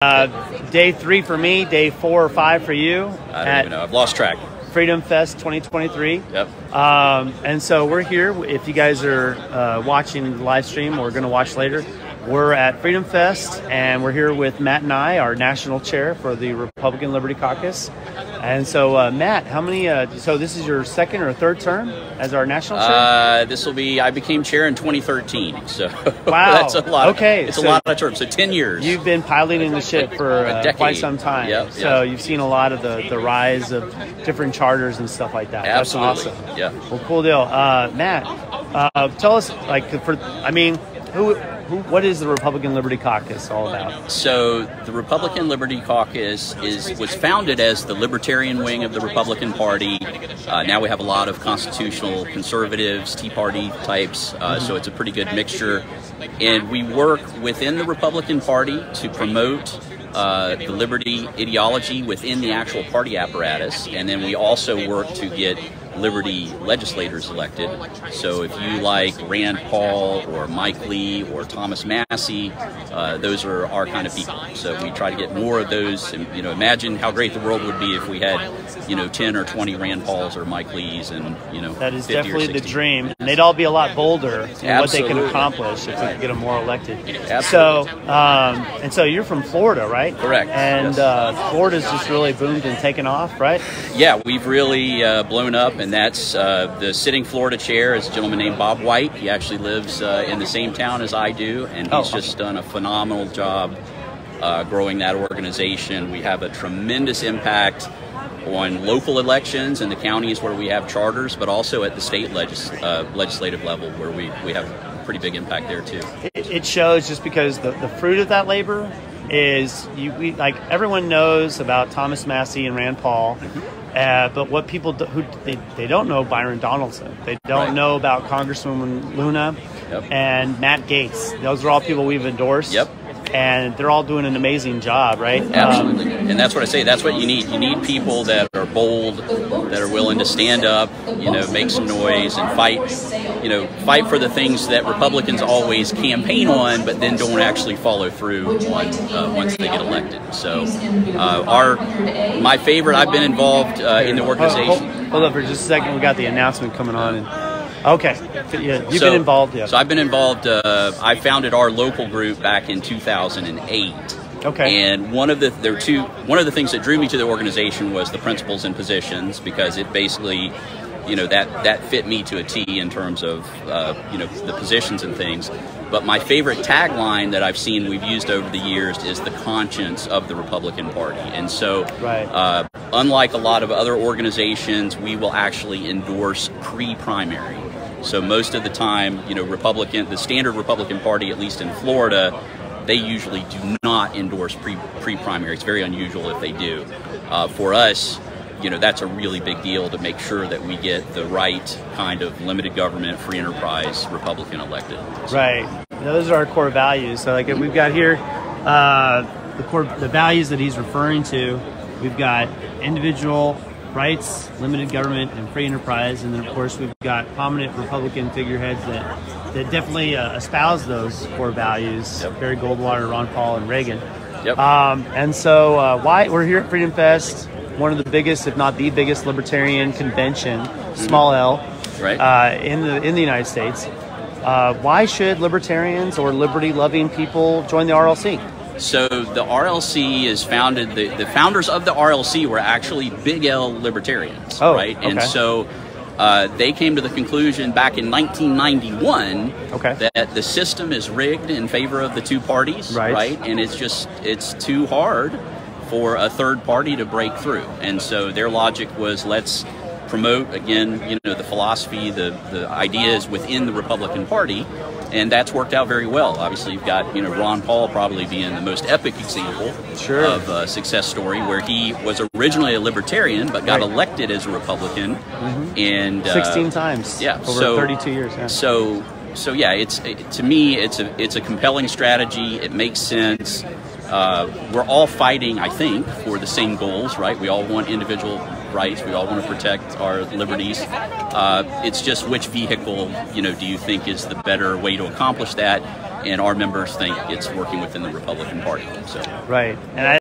Day 3 for me, day 4 or 5 for you. I don't even know. I've lost track. Freedom Fest 2023. Yep. And so we're here. If you guys are watching the live stream or going to watch later, we're at Freedom Fest, and we're here with Matt and I, our national chair for the Republican Liberty Caucus. And so, Matt, how many? So this is your second or third term as our national chair? This will be. I became chair in 2013. So wow, that's a lot. Okay, it's a lot of terms. So 10 years. You've been piloting the ship for quite some time. Yep, so you've seen a lot of the rise of different charters and stuff like that. Absolutely. That's awesome. Yeah. Well, cool deal, Matt. Tell us, what is the Republican Liberty Caucus all about? So the Republican Liberty Caucus was founded as the libertarian wing of the Republican Party. Now we have a lot of constitutional conservatives, Tea Party types, so it's a pretty good mixture. And we work within the Republican Party to promote the liberty ideology within the actual party apparatus, and then we also work to get liberty legislators elected. So if you like Rand Paul or Mike Lee or Thomas Massey, those are our kind of people. So we try to get more of those. And, imagine how great the world would be if we had, 10 or 20 Rand Pauls or Mike Lees, and that is definitely the dream. And they'd all be a lot bolder in what they can accomplish if we could get them more elected. Absolutely. So, so you're from Florida, right? Correct. And Florida's just really boomed and taken off, right? Yeah, we've really blown up, and that's the sitting Florida chair is a gentleman named Bob White. He actually lives in the same town as I do, and he's just done a phenomenal job growing that organization. We have a tremendous impact on local elections in the counties where we have charters, but also at the state legislative level where we have a pretty big impact there too. It shows, just because the fruit of that labor is everyone knows about Thomas Massey and Rand Paul. But what people they don't know Byron Donaldson. They don't know about Congresswoman Luna and Matt Gaetz. Those are all people we've endorsed. Yep. And they're all doing an amazing job, right? Absolutely. And that's what I say. That's what you need. You need people that are bold, that are willing to stand up, make some noise and fight, fight for the things that Republicans always campaign on, but then don't actually follow through on once they get elected. So my favorite, I've been involved in the organization. Hold up for just a second. We got the announcement coming on. Okay. Yeah, you've been involved, yeah. So I've been involved. I founded our local group back in 2008. Okay. And one of the things that drew me to the organization was the principles and positions, because it basically, that fit me to a T in terms of, the positions and things. But my favorite tagline that I've seen we've used over the years is the conscience of the Republican Party. And so, unlike a lot of other organizations, we will actually endorse pre-primary. So most of the time, the standard Republican Party, at least in Florida, they usually do not endorse pre-primary. It's very unusual if they do. For us, that's a really big deal to make sure that we get the right kind of limited government, free enterprise Republican elected. Right. Those are our core values. So we've got here the values that he's referring to. We've got individual rights, limited government, and free enterprise. And then, of course, we've got prominent Republican figureheads that definitely espouse those core values. Barry Goldwater, Ron Paul, and Reagan. Yep. And so why we're here at Freedom Fest, one of the biggest, if not the biggest, libertarian convention, small L, in the United States. Why should libertarians or liberty-loving people join the RLC? So the RLC is founded, the founders of the RLC were actually big L libertarians, right? Okay. And so they came to the conclusion back in 1991 that the system is rigged in favor of the two parties, right? And it's too hard for a third party to break through. And so their logic was, let's promote, again, the philosophy, the ideas within the Republican Party, and that's worked out very well. Obviously, you've got, Ron Paul probably being the most epic example of a success story, where he was originally a libertarian, but got elected as a Republican, and 16 times, over 32 years. Yeah. So yeah, to me, it's a compelling strategy. It makes sense. We're all fighting, I think, for the same goals, right? We all want individual rights. We all want to protect our liberties. It's just which vehicle, do you think is the better way to accomplish that? and our members think it's working within the Republican Party. So right, and